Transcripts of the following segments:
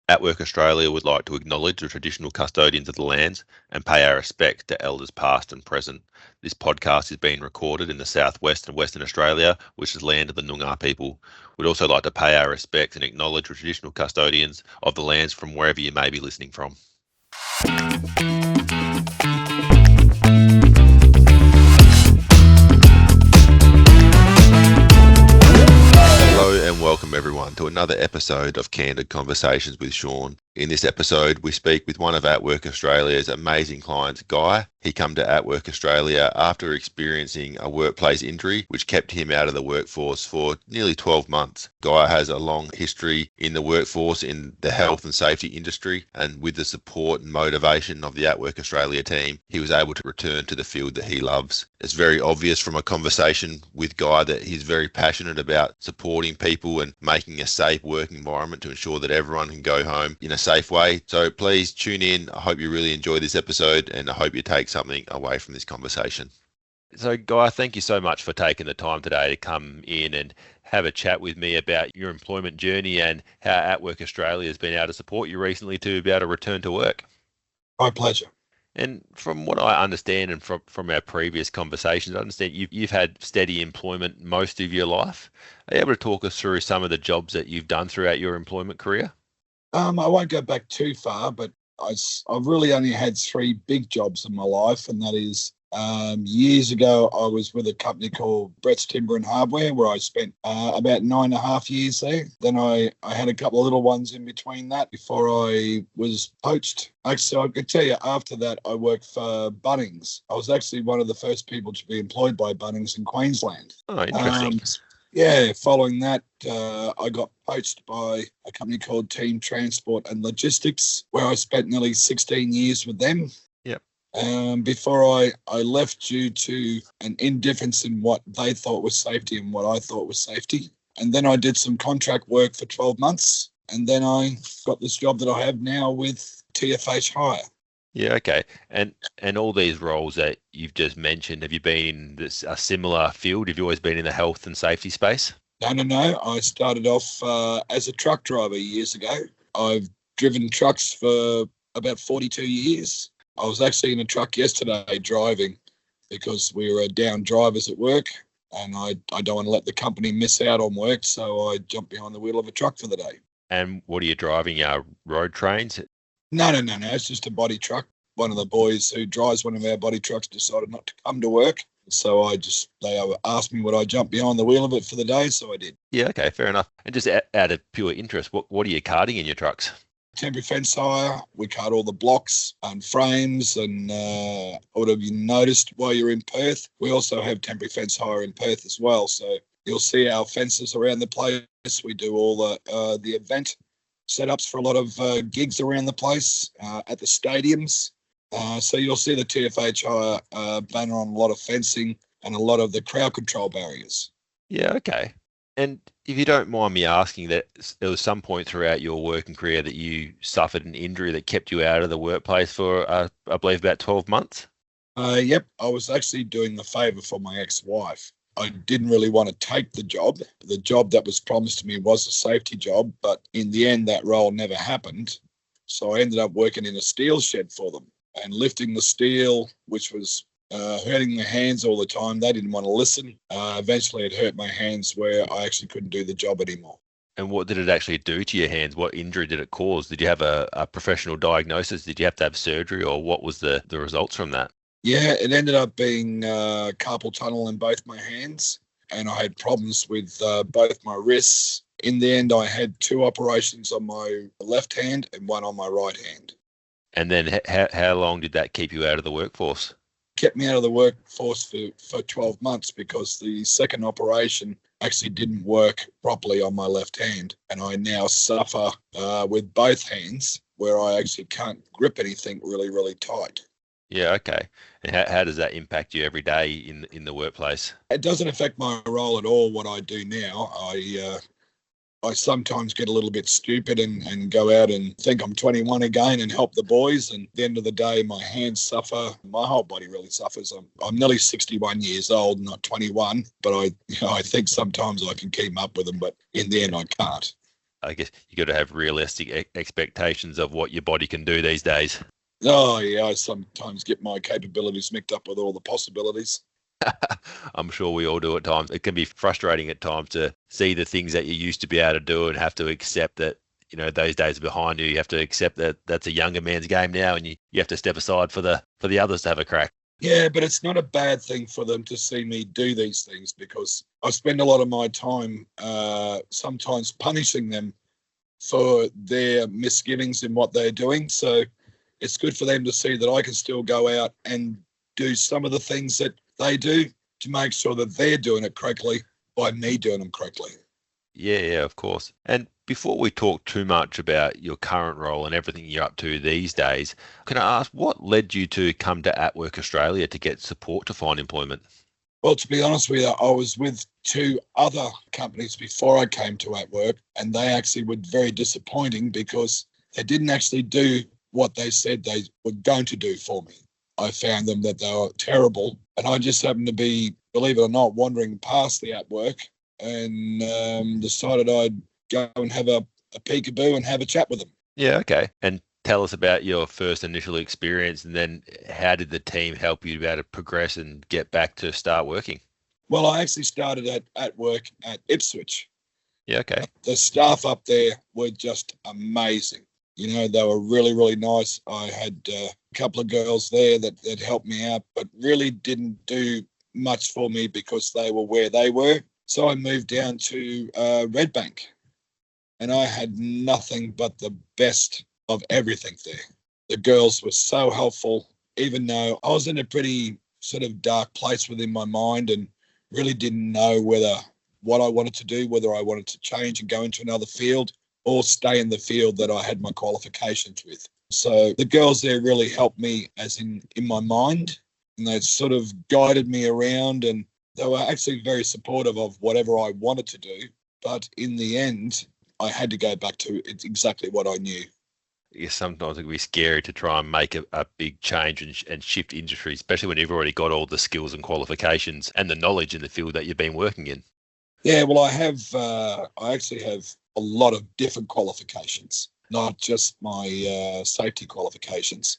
atWork Australia would like to acknowledge the traditional custodians of the lands and pay our respect to elders past and present. This podcast is being recorded in the southwest and Western Australia, which is land of the Noongar people. We'd also like to pay our respects and acknowledge the traditional custodians of the lands from wherever you may be listening from. Hello and welcome everyone to another episode of Candid Conversations with Shaun. In this episode, we speak with one of atWork Australia's amazing clients, Guy. He came to atWork Australia after experiencing a workplace injury, which kept him out of the workforce for nearly 12 months. Guy has a long history in the workforce in the health and safety industry, and with the support and motivation of the atWork Australia team, he was able to return to the field that he loves. It's very obvious from a conversation with Guy that he's very passionate about supporting people and making a safe work environment to ensure that everyone can go home in a safe way. So please tune in. I hope you really enjoy this episode, and I hope you take something away from this conversation. So Guy, thank you so much for taking the time today to come in and have a chat with me about your employment journey and how atWork Australia has been able to support you recently to be able to return to work. My pleasure. And from what I understand and from our previous conversations, I understand you've had steady employment most of your life. Are you able to talk us through some of the jobs that you've done throughout your employment career? I won't go back too far, but I've really only had three big jobs in my life, and that is years ago I was with a company called Brett's Timber and Hardware, where I spent about 9.5 years there. Then I had a couple of little ones in between that before I was poached. Actually, I could tell you after that I worked for Bunnings. I was actually one of the first people to be employed by Bunnings in Queensland. Oh, interesting. Following that, I got poached by a company called Team Transport and Logistics, where I spent nearly 16 years with them. Yep. Before I left due to an indifference in what they thought was safety and what I thought was safety. And then I did some contract work for 12 months, and then I got this job that I have now with TFH Hire. Yeah, okay. And all these roles that you've just mentioned, have you been in a similar field? Have you always been in the health and safety space? No. I started off as a truck driver years ago. I've driven trucks for about 42 years. I was actually in a truck yesterday driving because we were down drivers at work, and I don't want to let the company miss out on work, so I jumped behind the wheel of a truck for the day. And what are you driving? Road trains? No. It's just a body truck. One of the boys who drives one of our body trucks decided not to come to work. So they asked me would I jump behind the wheel of it for the day, so I did. Yeah, okay, fair enough. And just out of pure interest, what are you carting in your trucks? Temporary fence hire. We cart all the blocks and frames, and what have you noticed while you're in Perth? We also have temporary fence hire in Perth as well. So you'll see our fences around the place. We do all the event setups for a lot of gigs around the place at the stadiums. So you'll see the TFH Hire banner on a lot of fencing and a lot of the crowd control barriers. Yeah, okay. And if you don't mind me asking, that there was some point throughout your working career that you suffered an injury that kept you out of the workplace for, I believe, about 12 months? Yep, I was actually doing the favour for my ex-wife. I didn't really want to take the job. The job that was promised to me was a safety job, but in the end, that role never happened. So I ended up working in a steel shed for them and lifting the steel, which was hurting my hands all the time. They didn't want to listen. Eventually, it hurt my hands where I actually couldn't do the job anymore. And what did it actually do to your hands? What injury did it cause? Did you have a professional diagnosis? Did you have to have surgery, or what was the results from that? Yeah, it ended up being carpal tunnel in both my hands, and I had problems with both my wrists. In the end, I had 2 operations on my left hand and 1 on my right hand. And then how long did that keep you out of the workforce? Kept me out of the workforce for 12 months because the second operation actually didn't work properly on my left hand, and I now suffer with both hands where I actually can't grip anything really, really tight. Yeah, okay. And how does that impact you every day in the workplace? It doesn't affect my role at all, what I do now. I sometimes get a little bit stupid and go out and think I'm 21 again and help the boys. And at the end of the day, my hands suffer. My whole body really suffers. I'm nearly 61 years old, not 21, but I think sometimes I can keep up with them, but in the end I can't. I guess you got to have realistic expectations of what your body can do these days. Oh, yeah, I sometimes get my capabilities mixed up with all the possibilities. I'm sure we all do at times. It can be frustrating at times to see the things that you used to be able to do and have to accept that, those days are behind you. You have to accept that that's a younger man's game now, and you have to step aside for the others to have a crack. Yeah, but it's not a bad thing for them to see me do these things, because I spend a lot of my time sometimes punishing them for their misgivings in what they're doing. So it's good for them to see that I can still go out and do some of the things that they do to make sure that they're doing it correctly by me doing them correctly. Yeah, of course. And before we talk too much about your current role and everything you're up to these days, can I ask what led you to come to atWork Australia to get support to find employment? Well, to be honest with you, I was with two other companies before I came to atWork, and they actually were very disappointing because they didn't actually do what they said they were going to do for me. I found them that they were terrible, and I just happened to be, believe it or not, wandering past the atWork and decided I'd go and have a peekaboo and have a chat with them. Yeah, okay. And tell us about your first initial experience, and then how did the team help you to be able to progress and get back to start working? Well, I actually started at work at Ipswich. Yeah, okay. The staff up there were just amazing. They were really, really nice. I had a couple of girls there that helped me out, but really didn't do much for me because they were where they were. So I moved down to Redbank, and I had nothing but the best of everything there. The girls were so helpful, even though I was in a pretty sort of dark place within my mind and really didn't know what I wanted to do, whether I wanted to change and go into another field or stay in the field that I had my qualifications with. So the girls there really helped me as in my mind, and they sort of guided me around, and they were actually very supportive of whatever I wanted to do. But in the end, I had to go back to exactly what I knew. Yeah, sometimes it can be scary to try and make a big change and shift industry, especially when you've already got all the skills and qualifications and the knowledge in the field that you've been working in. Yeah, well, I actually have a lot of different qualifications, not just my safety qualifications.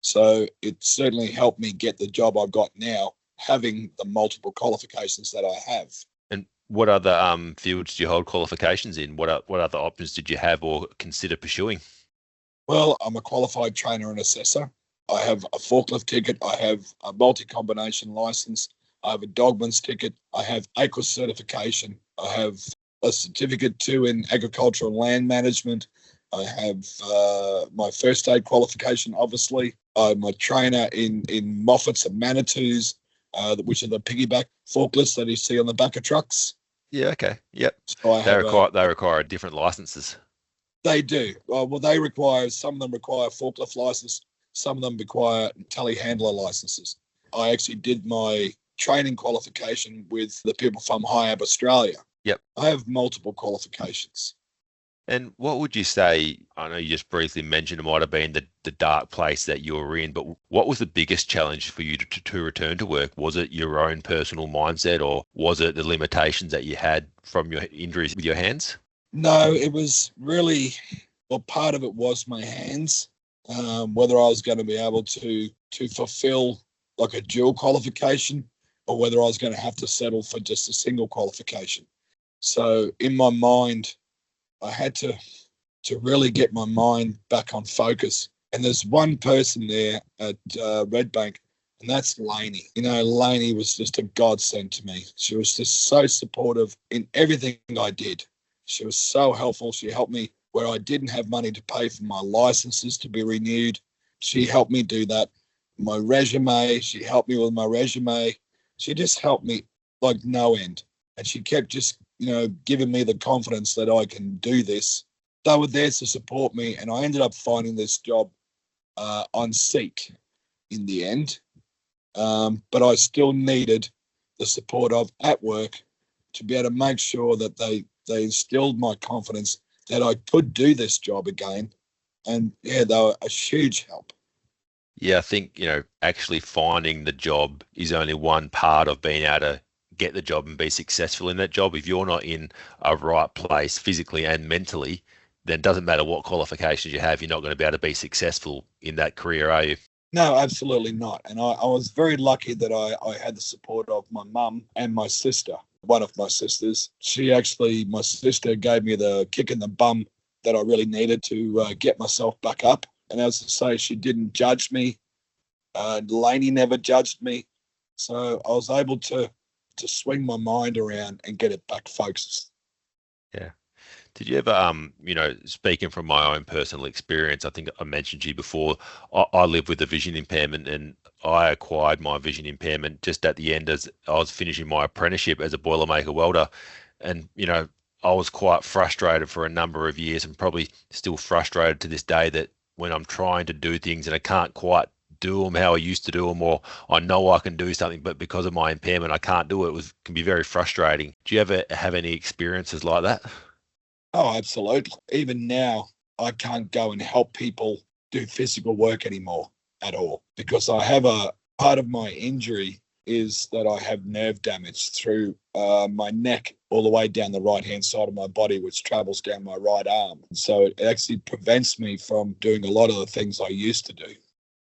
So it certainly helped me get the job I've got now, having the multiple qualifications that I have. And what other fields do you hold qualifications in? What other options did you have or consider pursuing? Well, I'm a qualified trainer and assessor. I have a forklift ticket. I have a multi-combination license. I have a dogman's ticket. I have AQUA certification. I have a certificate too in agricultural land management. I have my first aid qualification, obviously. I'm a trainer in Moffats and Manitous, which are the piggyback forklifts that you see on the back of trucks. Yeah, okay. Yep. So They require different licenses. They do. Some of them require a forklift license. Some of them require telehandler licenses. I actually did my training qualification with the people from HIAB Australia. Yep. I have multiple qualifications. And what would you say, I know you just briefly mentioned it might have been the dark place that you were in, but what was the biggest challenge for you to return to work? Was it your own personal mindset, or was it the limitations that you had from your injuries with your hands? No, it was really, well, part of it was my hands, whether I was going to be able to fulfill like a dual qualification or whether I was going to have to settle for just a single qualification. So in my mind, I had to really get my mind back on focus. And there's one person there at Redbank, and that's Lainey. Lainey was just a godsend to me. She was just so supportive in everything I did. She was so helpful. She helped me where I didn't have money to pay for my licenses to be renewed. She helped me do that. My resume, she helped me with my resume. She just helped me like no end. And she kept just, giving me the confidence that I can do this. They were there to support me, and I ended up finding this job on Seek in the end. But I still needed the support of atWork to be able to make sure that they instilled my confidence that I could do this job again. And yeah, they were a huge help. Yeah, I think, actually finding the job is only one part of being able to get the job and be successful in that job. If you're not in a right place physically and mentally, then it doesn't matter what qualifications you have, you're not going to be able to be successful in that career, are you? No, absolutely not. And I was very lucky that I had the support of my mum and my sister, one of my sisters. My sister gave me the kick in the bum that I really needed to get myself back up. And as I say, she didn't judge me. Lainey never judged me. So I was able to swing my mind around and get it back focused. Yeah. Did you ever, speaking from my own personal experience, I think I mentioned to you before, I live with a vision impairment, and I acquired my vision impairment just at the end as I was finishing my apprenticeship as a Boilermaker welder. And, I was quite frustrated for a number of years, and probably still frustrated to this day, that when I'm trying to do things and I can't quite do them how I used to do them, or I know I can do something, but because of my impairment, I can't do it. Can be very frustrating. Do you ever have any experiences like that? Oh, absolutely. Even now, I can't go and help people do physical work anymore at all, because I have a part of my injury is that I have nerve damage through my neck all the way down the right-hand side of my body, which travels down my right arm. So it actually prevents me from doing a lot of the things I used to do.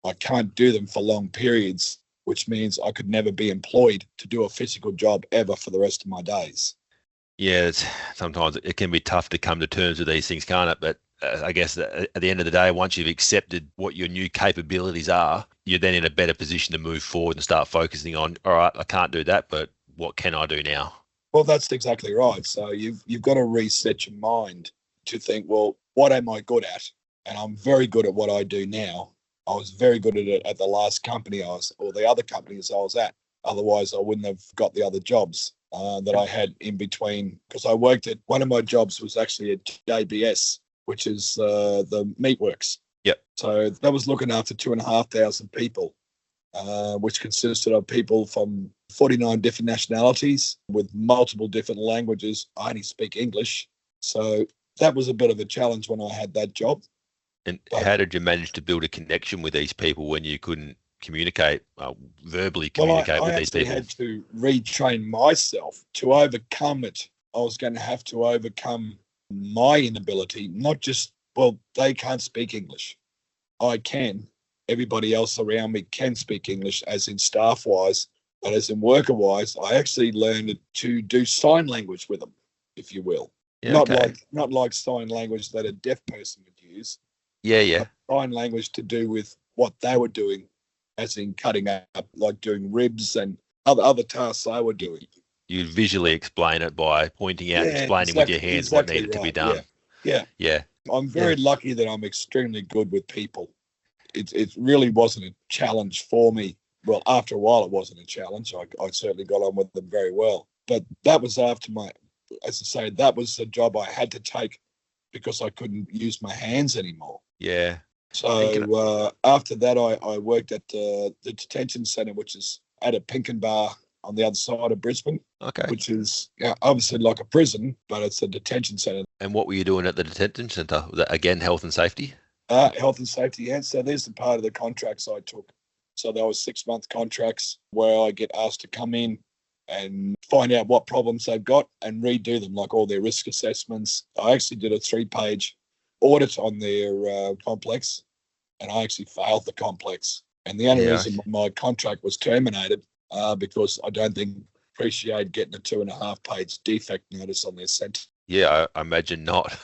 I can't do them for long periods, which means I could never be employed to do a physical job ever for the rest of my days. Yeah, sometimes it can be tough to come to terms with these things, can't it? But I guess at the end of the day, once you've accepted what your new capabilities are, you're then in a better position to move forward and start focusing on, all right, I can't do that, but what can I do now? Well, that's exactly right. So you've got to reset your mind to think, well, what am I good at? And I'm very good at what I do now. I was very good at it at the last company or the other companies I was at. Otherwise, I wouldn't have got the other jobs that I had in between, because I worked at, one of my jobs was actually at JBS, which is the meatworks. Yep. So that was looking after 2,500 people, which consisted of people from 49 different nationalities with multiple different languages. I only speak English. So that was a bit of a challenge when I had that job. And how did you manage to build a connection with these people when you couldn't verbally communicate with these people? I actually had to retrain myself to overcome it. I was going to have to overcome my inability, not just, well, they can't speak English. I can. Everybody else around me can speak English, as in staff-wise, but as in worker-wise, I actually learned to do sign language with them, if you will. Yeah, Not like sign language that a deaf person would use. Yeah. Sign language to do with what they were doing, as in cutting up, like doing ribs and other tasks I were doing. You visually explain it by pointing out and explaining with your hands what needed to be done. Yeah. I'm very lucky that I'm extremely good with people. It really wasn't a challenge for me. Well, after a while, it wasn't a challenge. I certainly got on with them very well. But that was after as I say, that was a job I had to take because I couldn't use my hands anymore. Yeah. So after that, I worked at the detention centre, which is at a Pinkenbar on the other side of Brisbane. Okay. Which is obviously like a prison, but it's a detention centre. And what were you doing at the detention centre? Was that, again, health and safety? Health and safety, yeah. So there's the part of the contracts I took. So there was 6-month contracts where I get asked to come in and find out what problems they've got and redo them, like all their risk assessments. I actually did a 3-page audit on their complex, and I actually failed the complex. And the only reason my contract was terminated because I don't think appreciate getting a 2.5-page defect notice on their centre. Yeah, I imagine not.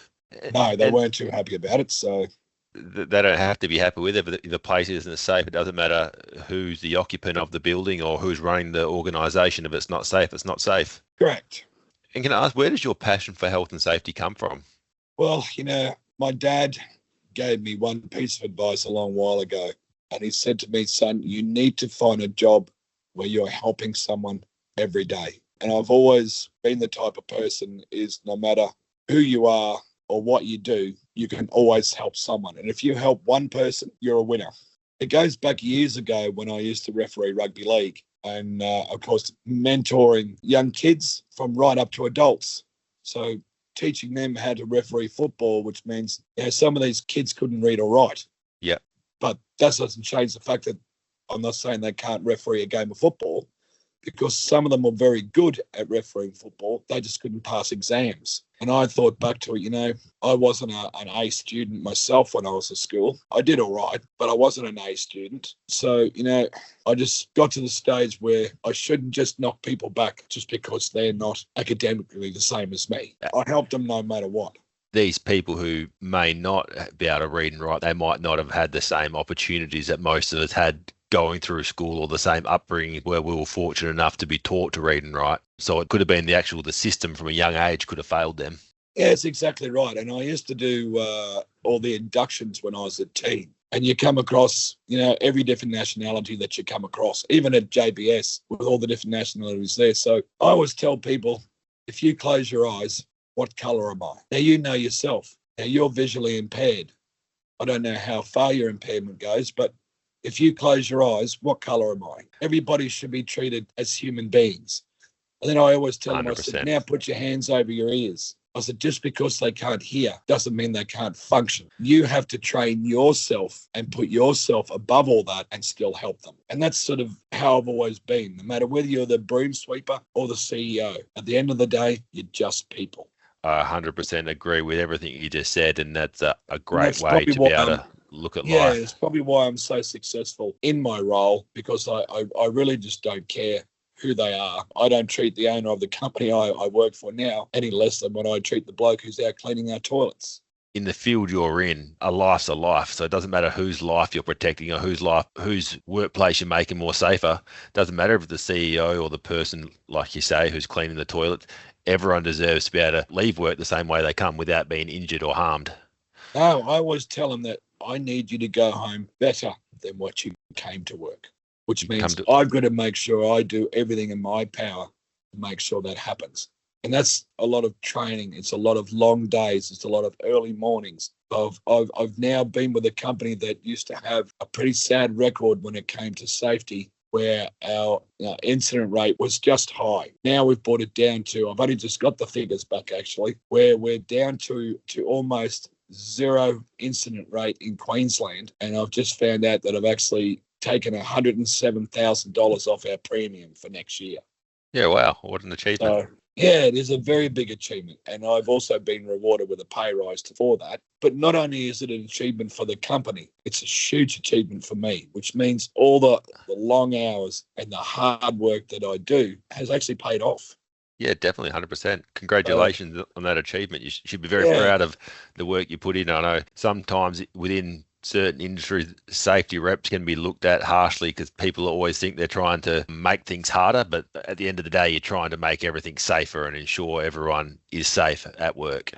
No, they weren't too happy about it. So they don't have to be happy with it. If the place isn't safe, it doesn't matter who's the occupant of the building or who's running the organisation. If it's not safe, it's not safe. Correct. And can I ask, where does your passion for health and safety come from? Well, my dad gave me one piece of advice a long while ago, and he said to me, son, you need to find a job where you're helping someone every day. And I've always been the type of person is no matter who you are or what you do, you can always help someone. And if you help one person, you're a winner. It goes back years ago when I used to referee rugby league and, of course, mentoring young kids from right up to adults. So teaching them how to referee football, which means some of these kids couldn't read or write. Yeah. But that doesn't change the fact that I'm not saying they can't referee a game of football, because some of them were very good at refereeing football. They just couldn't pass exams. And I thought back to it, I wasn't an A student myself when I was at school. I did all right, but I wasn't an A student. So, I just got to the stage where I shouldn't just knock people back just because they're not academically the same as me. I helped them no matter what. These people who may not be able to read and write, they might not have had the same opportunities that most of us had going through school, or the same upbringing where we were fortunate enough to be taught to read and write. So it could have been the system from a young age could have failed them. Yeah, it's exactly right. And I used to do all the inductions when I was a teen. And you come across, every different nationality that you come across, even at JBS with all the different nationalities there. So I always tell people, if you close your eyes, what colour am I? Now, you know yourself. Now, you're visually impaired. I don't know how far your impairment goes, but if you close your eyes, what colour am I? Everybody should be treated as human beings. And then I always tell them, I said, now put your hands over your ears. I said, just because they can't hear doesn't mean they can't function. You have to train yourself and put yourself above all that and still help them. And that's sort of how I've always been, no matter whether you're the broom sweeper or the CEO. At the end of the day, you're just people. I 100% agree with everything you just said, and that's a great way to be able to look at life. Yeah, it's probably why I'm so successful in my role, because I really just don't care who they are. I don't treat the owner of the company I work for now any less than when I treat the bloke who's out cleaning our toilets. In the field you're in, a life's a life. So it doesn't matter whose life you're protecting or whose workplace you're making more safer. It doesn't matter if it's the CEO or the person, like you say, who's cleaning the toilets. Everyone deserves to be able to leave work the same way they come without being injured or harmed. No, I always tell them that I need you to go home better than what you came to work, which means I've got to make sure I do everything in my power to make sure that happens. And that's a lot of training. It's a lot of long days. It's a lot of early mornings. I've now been with a company that used to have a pretty sad record when it came to safety, where our incident rate was just high. Now we've brought it down to, I've only just got the figures back actually, where we're down to almost zero incident rate in Queensland. And I've just found out that I've actually taken $107,000 off our premium for next year. Yeah, wow. What an achievement. So, yeah, it is a very big achievement. And I've also been rewarded with a pay rise for that. But not only is it an achievement for the company, it's a huge achievement for me, which means all the long hours and the hard work that I do has actually paid off. Yeah, definitely, 100%. Congratulations on that achievement. You should be very proud of the work you put in. I know sometimes within certain industries, safety reps can be looked at harshly because people always think they're trying to make things harder. But at the end of the day, you're trying to make everything safer and ensure everyone is safe at work.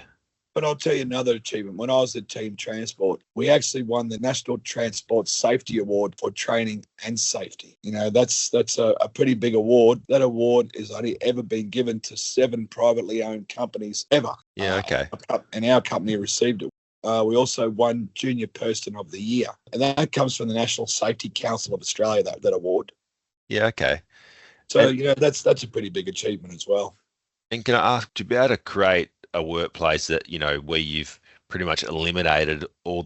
But I'll tell you another achievement. When I was at Team Transport, we actually won the National Transport Safety Award for training and safety. That's a pretty big award. That award is only ever been given to 7 privately owned companies ever. Yeah, okay. And our company received it. We also won Junior Person of the Year. And that comes from the National Safety Council of Australia, that award. Yeah, okay. So, that's a pretty big achievement as well. And can I ask, to be able to create a workplace that, where you've pretty much eliminated all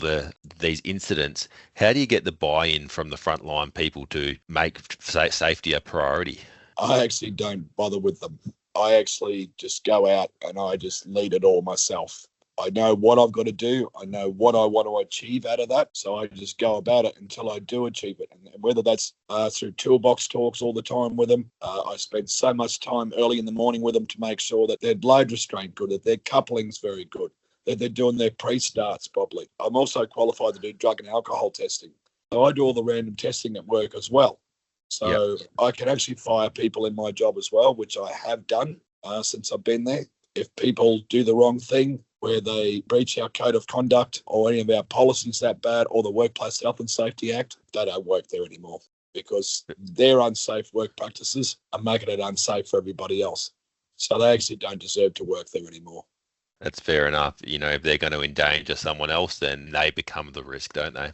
these incidents, how do you get the buy-in from the frontline people to make safety a priority? I actually don't bother with them. I actually just go out and I just lead it all myself. I know what I've got to do. I know what I want to achieve out of that. So I just go about it until I do achieve it. And whether that's through toolbox talks all the time with them, I spend so much time early in the morning with them to make sure that their load restraint good, that their coupling's very good, that they're doing their pre-starts properly. I'm also qualified to do drug and alcohol testing. So I do all the random testing at work as well. So I can actually fire people in my job as well, which I have done since I've been there. If people do the wrong thing, where they breach our code of conduct or any of our policies that bad, or the Workplace Health and Safety Act, they don't work there anymore because their unsafe work practices are making it unsafe for everybody else. So they actually don't deserve to work there anymore. That's fair enough. If they're going to endanger someone else, then they become the risk, don't they?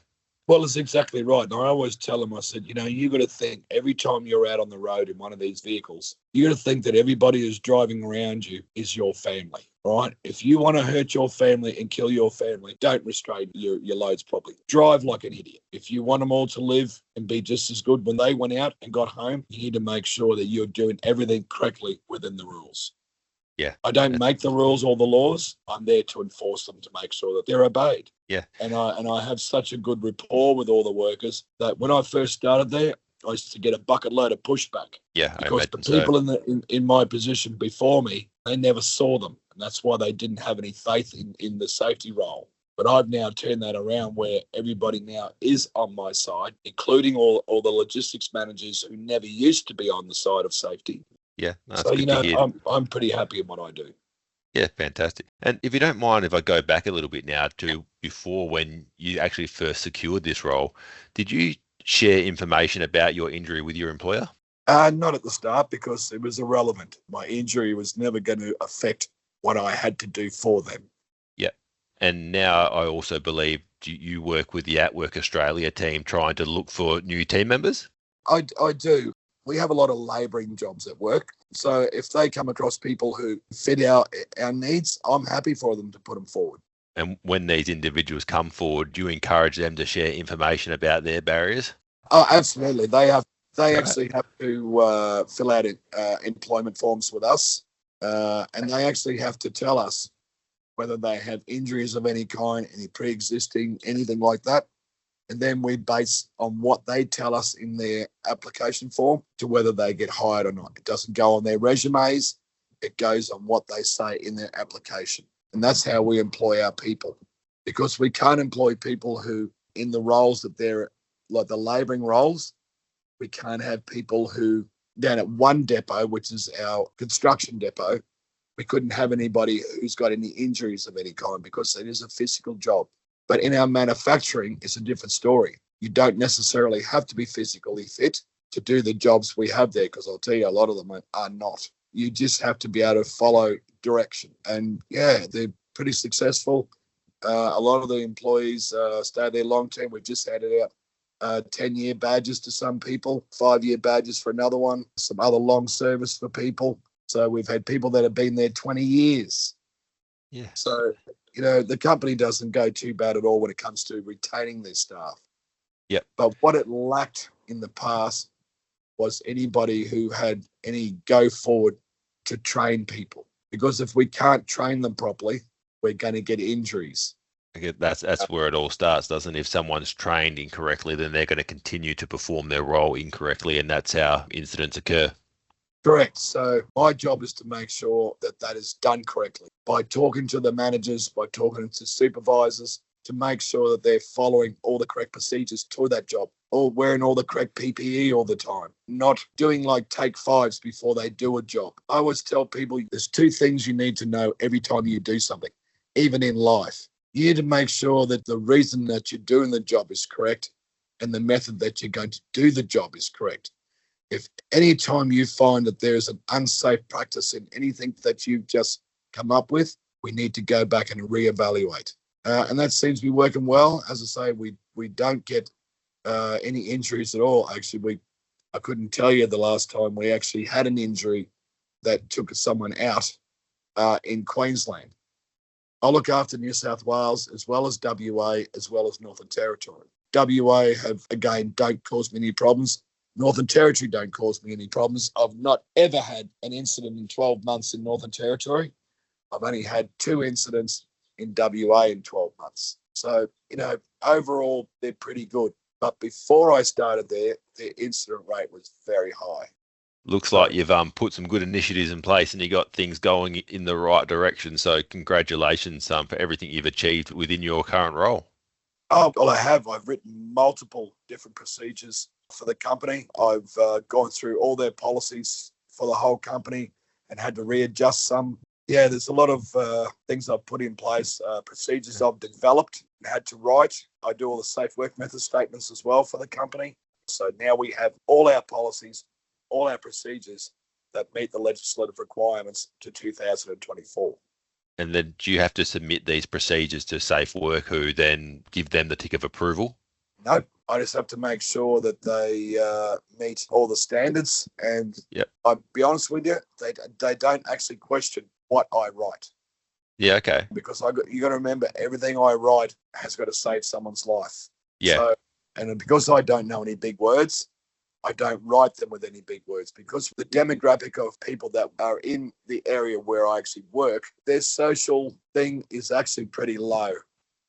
Well, it's exactly right. And I always tell them, I said, you got to think every time you're out on the road in one of these vehicles, you got to think that everybody who's driving around you is your family, right? If you want to hurt your family and kill your family, don't restrain your loads properly. Drive like an idiot. If you want them all to live and be just as good when they went out and got home, you need to make sure that you're doing everything correctly within the rules. Yeah. I don't make the rules or the laws. I'm there to enforce them to make sure that they're obeyed. Yeah. And I have such a good rapport with all the workers that when I first started there, I used to get a bucket load of pushback. Yeah, because the people in my position before me, they never saw them. And that's why they didn't have any faith in the safety role. But I've now turned that around where everybody now is on my side, including all the logistics managers who never used to be on the side of safety. Yeah, so I'm pretty happy in what I do. Yeah, fantastic. And if you don't mind, if I go back a little bit now to before when you actually first secured this role, did you share information about your injury with your employer? Not at the start because it was irrelevant. My injury was never going to affect what I had to do for them. Yeah. And now I also believe you work with the atWork Australia team trying to look for new team members? I do. We have a lot of labouring jobs at work. So if they come across people who fit our needs, I'm happy for them to put them forward. And when these individuals come forward, do you encourage them to share information about their barriers? Oh, absolutely. They actually have to fill out employment forms with us. And they actually have to tell us whether they have injuries of any kind, any pre-existing, anything like that. And then we base on what they tell us in their application form to whether they get hired or not. It doesn't go on their resumes. It goes on what they say in their application. And that's how we employ our people. Because we can't employ people who, in the roles that they're, like the labouring roles, we can't have people who, down at one depot, which is our construction depot, we couldn't have anybody who's got any injuries of any kind because it is a physical job. But in our manufacturing, it's a different story. You don't necessarily have to be physically fit to do the jobs we have there, because I'll tell you, a lot of them are not. You just have to be able to follow direction. And yeah, they're pretty successful. A lot of the employees stay there long term. We've just handed out 10-year badges to some people, 5-year badges for another one, some other long service for people. So we've had people that have been there 20 years. Yeah. So the company doesn't go too bad at all when it comes to retaining their staff. Yep. But what it lacked in the past was anybody who had any go forward to train people. Because if we can't train them properly, we're going to get injuries. That's where it all starts, doesn't it? If someone's trained incorrectly, then they're going to continue to perform their role incorrectly, and that's how incidents occur. Correct. So my job is to make sure that is done correctly by talking to the managers, by talking to supervisors, to make sure that they're following all the correct procedures to that job, or wearing all the correct PPE all the time, not doing like take fives before they do a job. I always tell people there's 2 things you need to know every time you do something, even in life. You need to make sure that the reason that you're doing the job is correct and the method that you're going to do the job is correct. If any time you find that there's an unsafe practice in anything that you've just come up with, we need to go back and reevaluate. And that seems to be working well. As I say, we don't get any injuries at all. Actually, I couldn't tell you the last time we actually had an injury that took someone out in Queensland. I look after New South Wales as well as WA as well as Northern Territory. WA don't cause me any problems. Northern Territory don't cause me any problems. I've not ever had an incident in 12 months in Northern Territory. I've only had 2 incidents in WA in 12 months. So, overall, they're pretty good. But before I started there, the incident rate was very high. Looks like you've put some good initiatives in place and you got things going in the right direction. So congratulations for everything you've achieved within your current role. Oh, well, I have. I've written multiple different procedures for the company. I've gone through all their policies for the whole company and had to readjust some. Yeah, there's a lot of things I've put in place, procedures I've developed and had to write. I do all the safe work method statements as well for the company. So now we have all our policies, all our procedures that meet the legislative requirements to 2024. And then do you have to submit these procedures to Safe Work, who then give them the tick of approval? No, I just have to make sure that they meet all the standards. And Yep. I'll be honest with you, they don't actually question what I write. Yeah. Okay. Because you got to remember, everything I write has got to save someone's life. Yeah. So, and because I don't know any big words, I don't write them with any big words, because the demographic of people that are in the area where I actually work, their social thing is actually pretty low.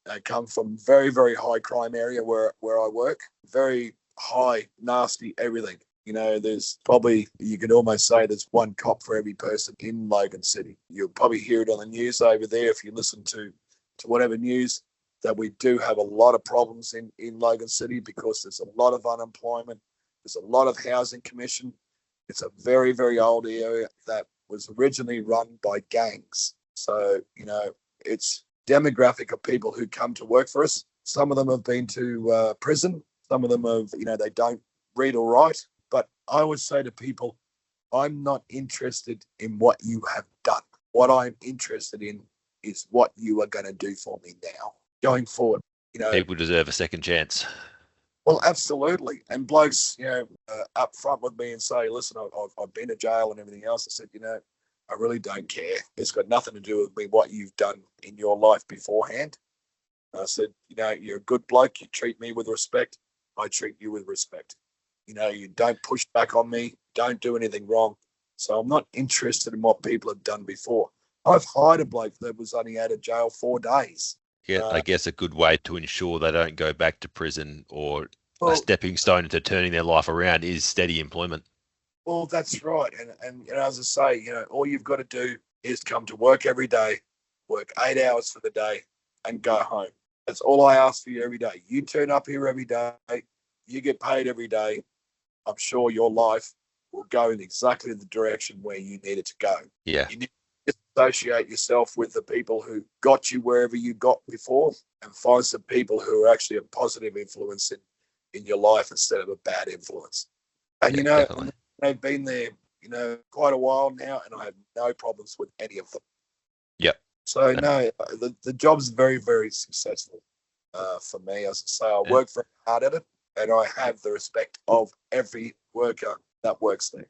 They come from very, very high crime area where I work, very high, nasty, everything. There's probably, you could almost say there's one cop for every person in Logan City. You'll probably hear it on the news over there if you listen to whatever news, that we do have a lot of problems in Logan City because there's a lot of unemployment. There's a lot of housing commission. It's a very, very old area that was originally run by gangs. So, it's demographic of people who come to work for us. Some of them have been to prison. Some of them have, they don't read or write. But I would say to people, I'm not interested in what you have done. What I'm interested in is what you are going to do for me now, going forward. People deserve a second chance. Well, absolutely. And blokes, up front with me and say, listen, I've been to jail and everything else. I said, I really don't care. It's got nothing to do with me, what you've done in your life beforehand. And I said, you're a good bloke. You treat me with respect. I treat you with respect. You don't push back on me. Don't do anything wrong. So I'm not interested in what people have done before. I've hired a bloke that was only out of jail 4 days. Yeah, I guess a good way to ensure they don't go back to prison or a stepping stone into turning their life around is steady employment. Well, that's right. And as I say, all you've got to do is come to work every day, work 8 hours for the day, and go home. That's all I ask for you every day. You turn up here every day. You get paid every day. I'm sure your life will go in exactly the direction where you need it to go. Yeah. You need to associate yourself with the people who got you wherever you got before, and find some people who are actually a positive influence in your life instead of a bad influence. And, definitely. they've been there, quite a while now, and I have no problems with any of them. Yep. So, no, the job's very, very successful for me. As I say, I work very hard at it, and I have the respect of every worker that works there.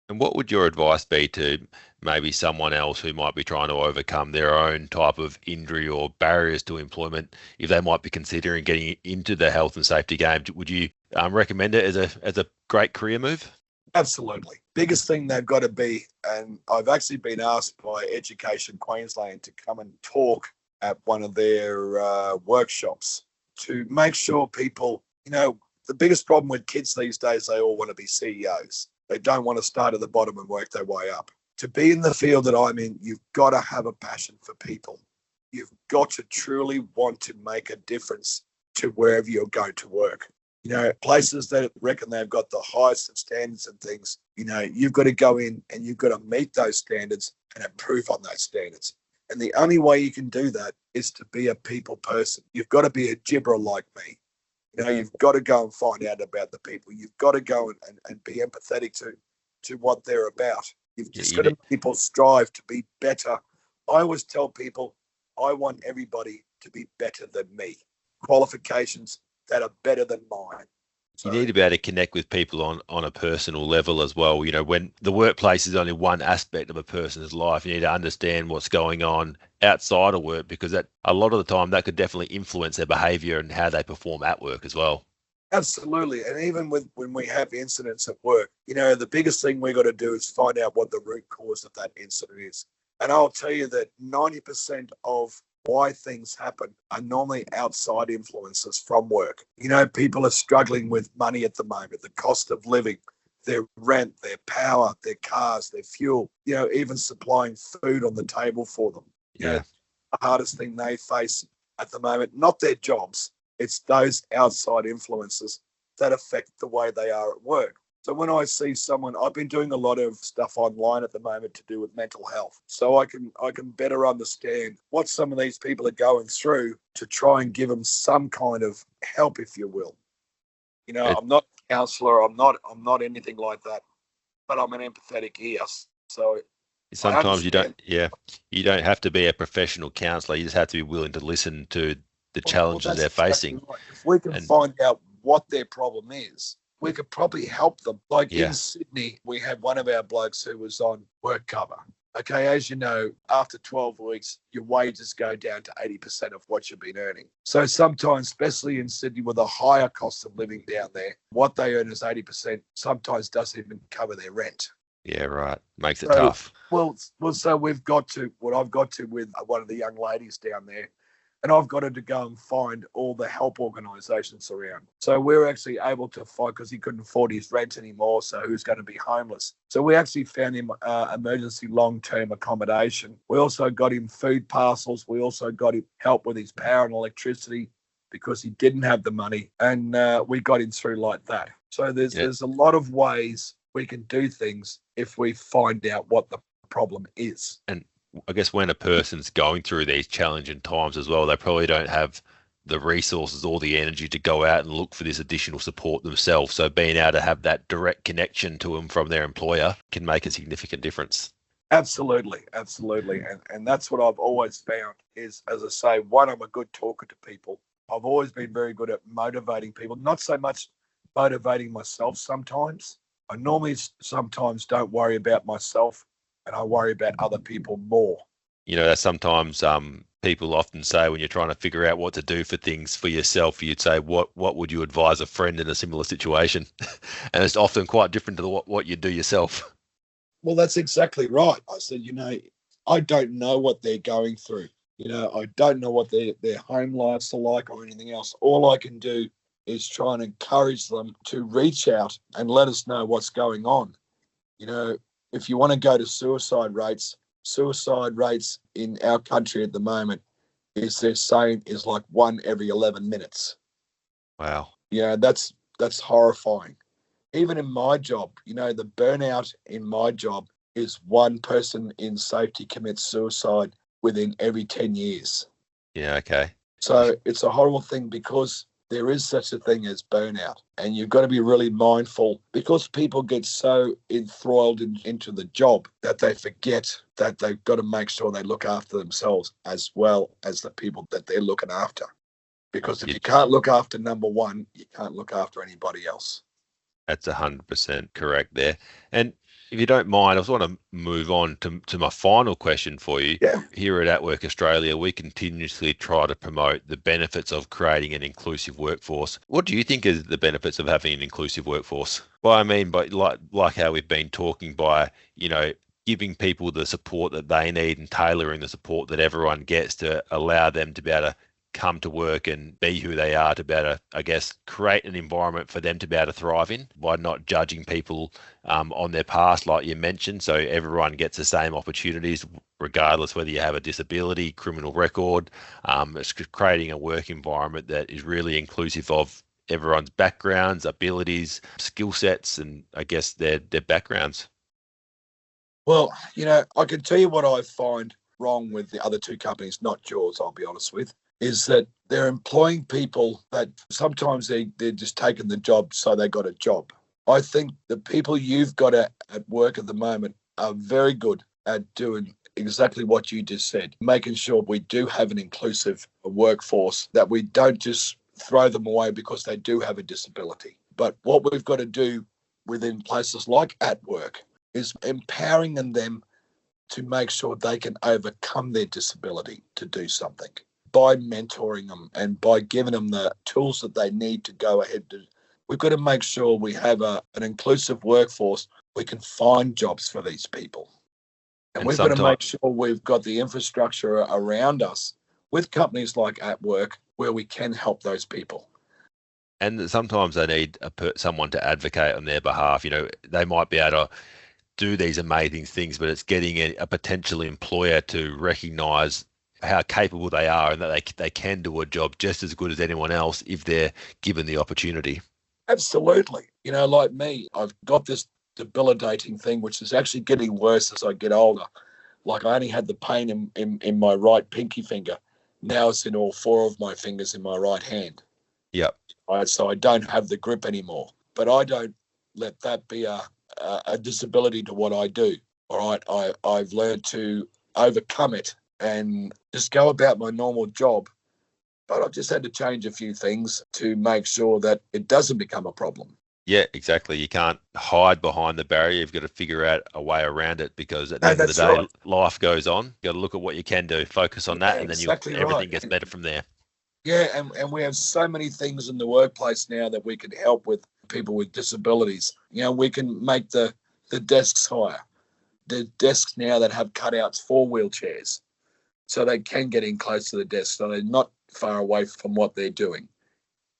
And what would your advice be to maybe someone else who might be trying to overcome their own type of injury or barriers to employment, if they might be considering getting into the health and safety game? Would you recommend it as a great career move? Absolutely. Biggest thing they've got to be, and I've actually been asked by Education Queensland to come and talk at one of their workshops to make sure people, the biggest problem with kids these days, they all want to be CEOs. They don't want to start at the bottom and work their way up. To be in the field that I'm in, you've got to have a passion for people. You've got to truly want to make a difference to wherever you're going to work. Places that reckon they've got the highest of standards and things, you've got to go in and you've got to meet those standards and improve on those standards. And the only way you can do that is to be a people person. You've got to be a gibber like me. You've got to go and find out about the people. You've got to go and be empathetic to what they're about. You've just got to make people strive to be better. I always tell people, I want everybody to be better than me. Qualifications that are better than mine. You need to be able to connect with people on a personal level as well. When the workplace is only one aspect of a person's life, you need to understand what's going on outside of work, because that a lot of the time that could definitely influence their behavior and how they perform at work as well. Absolutely. And even when we have incidents at work, the biggest thing we got to do is find out what the root cause of that incident is. And I'll tell you that 90% of why things happen are normally outside influences from work. People are struggling with money at the moment, the cost of living, their rent, their power, their cars, their fuel, even supplying food on the table for them. The hardest thing they face at the moment, not their jobs, it's those outside influences that affect the way they are at work. So when I see someone, I've been doing a lot of stuff online at the moment to do with mental health. So I can better understand what some of these people are going through to try and give them some kind of help, if you will. I'm not a counsellor, I'm not anything like that, but I'm an empathetic ear. So sometimes you don't have to be a professional counsellor. You just have to be willing to listen to the Well, challenges that's they're exactly facing. right. If we can And find out what their problem is, we could probably help them. Like in yeah, Sydney, we had one of our blokes who was on work cover. Okay, as you know, after 12 weeks, your wages go down to 80% of what you've been earning. So sometimes, especially in Sydney with a higher cost of living down there, what they earn is 80%, sometimes doesn't even cover their rent. yeah, right. Makes it So, tough. so we've got to, what I've got to with one of the young ladies down there, and I've got her to go and find all the help organisations around. So we're actually able to find, because he couldn't afford his rent anymore, so who's going to be homeless? So we actually found him emergency long-term accommodation. We also got him food parcels. We also got him help with his power and electricity because he didn't have the money, and we got him through like that. So Yeah. there's a lot of ways we can do things if we find out what the problem is. And I guess when a person's going through these challenging times as well, they probably don't have the resources or the energy to go out and look for this additional support themselves. So being able to have that direct connection to them from their employer can make a significant difference. Absolutely, absolutely. And that's what I've always found is, as I say, one, I'm a good talker to people. I've always been very good at motivating people, not so much motivating myself sometimes. I normally sometimes don't worry about myself and I worry about other people more. You know, that sometimes people often say when you're trying to figure out what to do for things for yourself, you'd say, what would you advise a friend in a similar situation? And it's often quite different to what you do yourself. Well, that's exactly right. I said, I don't know what they're going through. I don't know what their home lives are like or anything else. All I can do is try and encourage them to reach out and let us know what's going on. If you want to go to suicide rates in our country at the moment they're saying is like 1 every 11 minutes. Wow. That's horrifying. Even in my job, the burnout in my job is one person in safety commits suicide within every 10 years. Yeah, okay. So it's a horrible thing because there is such a thing as burnout. And you've got to be really mindful because people get so enthralled into the job that they forget that they've got to make sure they look after themselves as well as the people that they're looking after. Because if You, you can't look after number one, you can't look after anybody else. That's 100% correct there. And if you don't mind, I just want to move on to my final question for you. Yeah. Here at atWork Australia, we continuously try to promote the benefits of creating an inclusive workforce. What do you think is the benefits of having an inclusive workforce? Well, I mean, by like how we've been talking by, giving people the support that they need and tailoring the support that everyone gets to allow them to be able to come to work and be who they are, to be able to, I guess, create an environment for them to be able to thrive in by not judging people on their past, like you mentioned. So everyone gets the same opportunities, regardless whether you have a disability, criminal record. It's creating a work environment that is really inclusive of everyone's backgrounds, abilities, skill sets, and I guess their backgrounds. Well, I can tell you what I find wrong with the other two companies, not yours, I'll be honest with, is that they're employing people that sometimes they're just taking the job so they got a job. I think the people you've got at work at the moment are very good at doing exactly what you just said, making sure we do have an inclusive workforce, that we don't just throw them away because they do have a disability. But what we've got to do within places like atWork is empowering them to make sure they can overcome their disability to do something by mentoring them and by giving them the tools that they need to go ahead to. We've got to make sure we have an inclusive workforce. We can find jobs for these people. And And we've got to sometimes make sure we've got the infrastructure around us with companies like atWork where we can help those people. And sometimes they need someone to advocate on their behalf. They might be able to do these amazing things, but it's getting a potential employer to recognise how capable they are and that they can do a job just as good as anyone else if they're given the opportunity. Absolutely. Like me, I've got this debilitating thing, which is actually getting worse as I get older. Like I only had the pain in my right pinky finger. Now it's in all four of my fingers in my right hand. Yep. So I don't have the grip anymore. But I don't let that be a disability to what I do. All right. I've learned to overcome it and just go about my normal job but I've just had to change a few things to make sure that it doesn't become a problem. Yeah, exactly. You can't hide behind the barrier. You've got to figure out a way around it, because at the No, end of the that's day, right. life goes on. You got to look at what you can do, focus on Yeah, that, and then exactly right. everything gets better from there. Yeah, and we have so many things in the workplace now that we can help with people with disabilities. We can make the desks higher. The desks now that have cutouts for wheelchairs, so they can get in close to the desk, so they're not far away from what they're doing.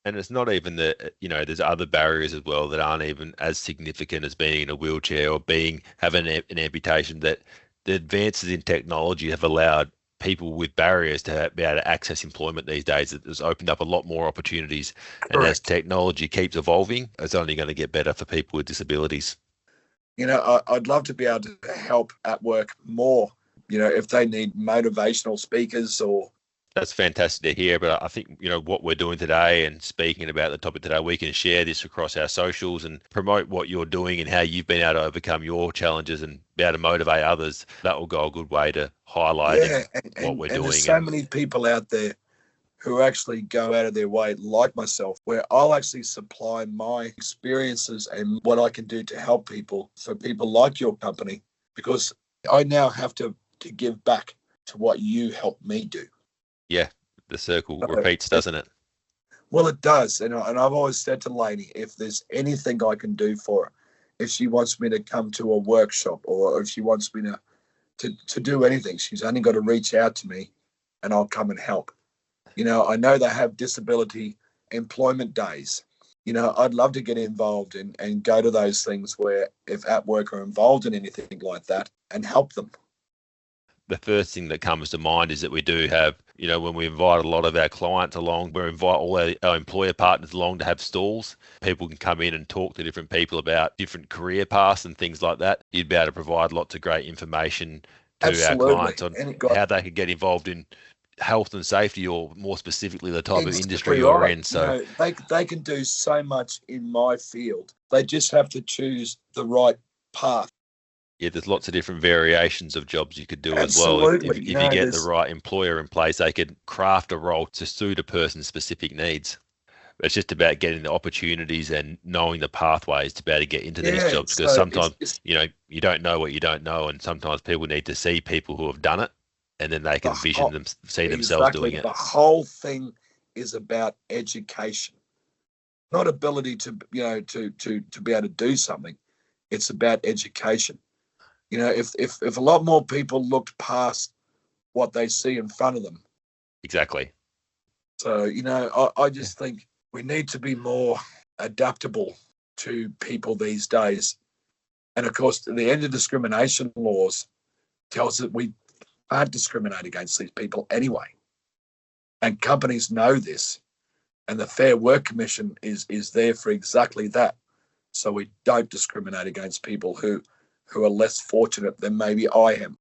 And it's not even there's other barriers as well that aren't even as significant as being in a wheelchair or having an amputation. That the advances in technology have allowed people with barriers to be able to access employment these days. It has opened up a lot more opportunities. And as Correct. technology keeps evolving, it's only going to get better for people with disabilities. I'd love to be able to help atWork more. If they need motivational speakers or That's fantastic to hear. But I think, what we're doing today and speaking about the topic today, we can share this across our socials and promote what you're doing and how you've been able to overcome your challenges and be able to motivate others. That will go a good way to highlighting yeah, and, what and, we're and there's doing. so And many people out there who actually go out of their way, like myself, where I'll actually supply my experiences and what I can do to help people, for people like your company, because I now have to give back to what you helped me do. yeah, the circle So repeats, doesn't it? well, it does. And I've always said to Lainey, if there's anything I can do for her, if she wants me to come to a workshop or if she wants me to do anything, she's only got to reach out to me and I'll come and help. I know they have disability employment days. I'd love to get involved and go to those things where if atWork are involved in anything like that and help them. The first thing that comes to mind is that we do have, when we invite a lot of our clients along, we invite all our employer partners along to have stalls. People can come in and talk to different people about different career paths and things like that. You'd be able to provide lots of great information to our Absolutely. clients on And it got how they could get involved in health and safety, or more specifically, the type of industry exactly you're right. in. So They can do so much in my field. They just have to choose the right path. yeah, there's lots of different variations of jobs you could do as well. If, Absolutely. if you get the There's right employer in place, they could craft a role to suit a person's specific needs. It's just about getting the opportunities and knowing the pathways to be able to get into these yeah. jobs, because So sometimes, you don't know what you don't know, and sometimes people need to see people who have done it, and then they can see themselves exactly doing it. the whole thing is about education, not ability to to be able to do something. It's about education. If a lot more people looked past what they see in front of them. Exactly. So, I just think we need to be more adaptable to people these days. And of course, the anti-discrimination laws tells that we can't discriminate against these people anyway. And companies know this. And the Fair Work Commission is there for exactly that. So we don't discriminate against people who are less fortunate than maybe I am.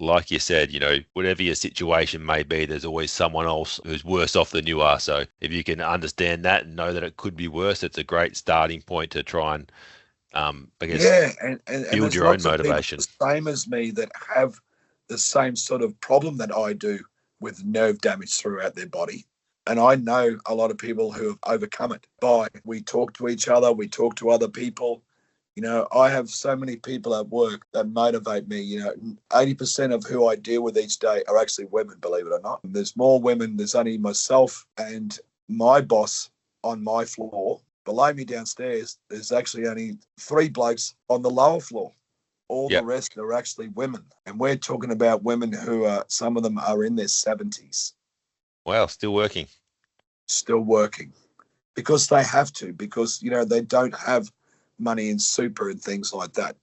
Like you said, whatever your situation may be, there's always someone else who's worse off than you are. So if you can understand that and know that it could be worse, it's a great starting point to try and, I guess, Yeah, and build there's your own lots of people motivation. the same as me that have the same sort of problem that I do with nerve damage throughout their body. And I know a lot of people who have overcome it we talk to each other, we talk to other people. I have so many people at work that motivate me. 80% of who I deal with each day are actually women, believe it or not. There's more women. There's only myself and my boss on my floor. Below me downstairs, there's actually only 3 blokes on the lower floor. All the Yep. rest are actually women. And we're talking about women who some of them are in their 70s, Wow, still working. still working because they have to, because, they don't have money in super and things like that.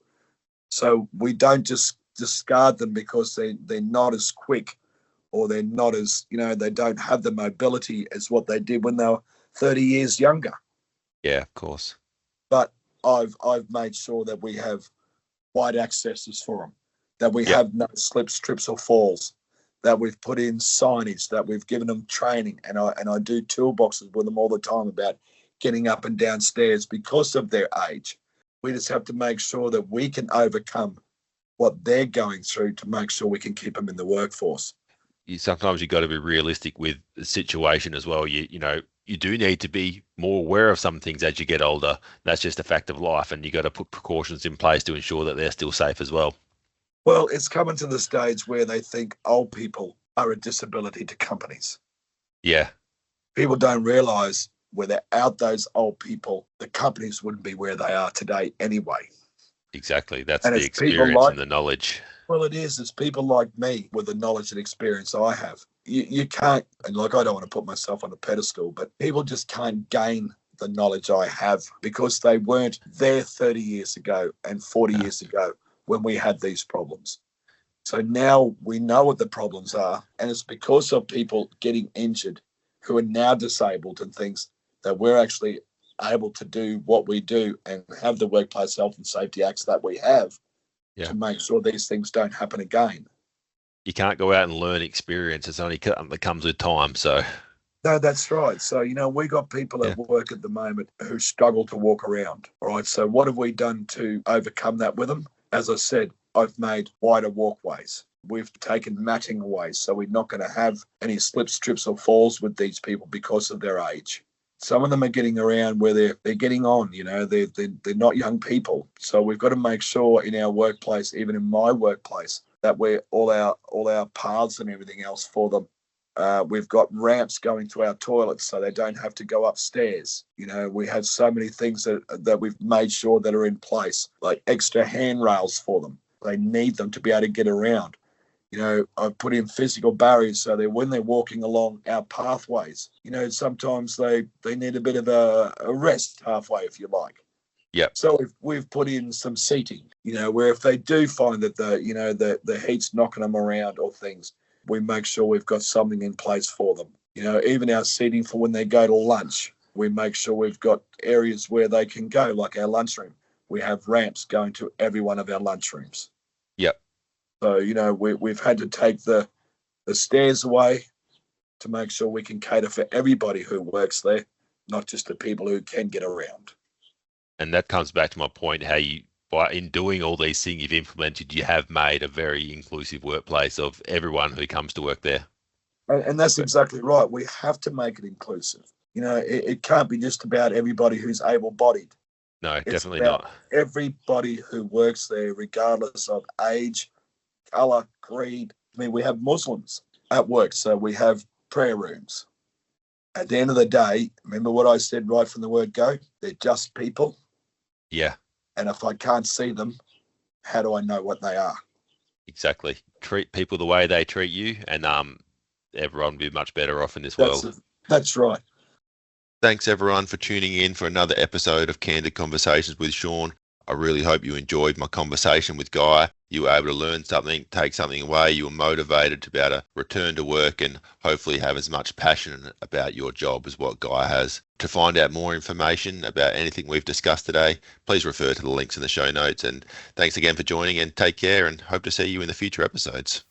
So we don't just discard them because they're not as quick, or they're not as, they don't have the mobility as what they did when they were 30 years younger. Yeah, of course. But I've made sure that we have wide accesses for them, that we Yep. have no slips, trips, or falls, that we've put in signage, that we've given them training, and I do toolboxes with them all the time about getting up and down stairs because of their age. We just have to make sure that we can overcome what they're going through to make sure we can keep them in the workforce. sometimes you've got to be realistic with the situation as well. You do need to be more aware of some things as you get older. That's just a fact of life, and you got to put precautions in place to ensure that they're still safe as well. Well, it's coming to the stage where they think old people are a disability to companies. Yeah, People don't realise without those old people, the companies wouldn't be where they are today anyway. exactly. That's And the it's people experience and the knowledge. well, it is. It's people like me with the knowledge and experience I have. You can't, and like I don't want to put myself on a pedestal, but people just can't gain the knowledge I have because they weren't there 30 years ago and 40 years ago when we had these problems. So now we know what the problems are, and it's because of people getting injured who are now disabled and things that we're actually able to do what we do and have the workplace health and safety acts that we have to make sure these things don't happen again. You can't go out and learn experience. It's only that comes with time. So No, that's right. So, we got people at work at the moment who struggle to walk around. All right. So what have we done to overcome that with them? As I said, I've made wider walkways. We've taken matting away. So we're not going to have any slips, trips or falls with these people because of their age. Some of them are getting around where they're getting on, they're not young people. So we've got to make sure in our workplace, even in my workplace, that we're all our paths and everything else for them. We've got ramps going to our toilets so they don't have to go upstairs. We have so many things that we've made sure that are in place, like extra handrails for them. They need them to be able to get around. I've put in physical barriers so that when they're walking along our pathways, sometimes they need a bit of a rest halfway, if you like. Yeah. So we've put in some seating, where if they do find that the heat's knocking them around or things, we make sure we've got something in place for them. Even our seating for when they go to lunch, we make sure we've got areas where they can go, like our lunchroom. We have ramps going to every one of our lunchrooms. Yep. So, we've had to take the stairs away to make sure we can cater for everybody who works there, not just the people who can get around. And that comes back to my point, how in doing all these things you've implemented, you have made a very inclusive workplace of everyone who comes to work there. And that's exactly right. We have to make it inclusive. It can't be just about everybody who's able-bodied. No, It's definitely about not. everybody who works there, regardless of age, colour, creed. We have Muslims at work, so we have prayer rooms. At the end of the day, remember what I said right from the word go? They're just people. Yeah. And if I can't see them, how do I know what they are? Exactly. Treat people the way they treat you, and everyone will be much better off in this world. That's right. Thanks everyone for tuning in for another episode of Candid Conversations with Shaun. I really hope you enjoyed my conversation with Guy. You were able to learn something, take something away. You were motivated to be able to return to work and hopefully have as much passion about your job as what Guy has. To find out more information about anything we've discussed today, please refer to the links in the show notes. And thanks again for joining, and take care, and hope to see you in the future episodes.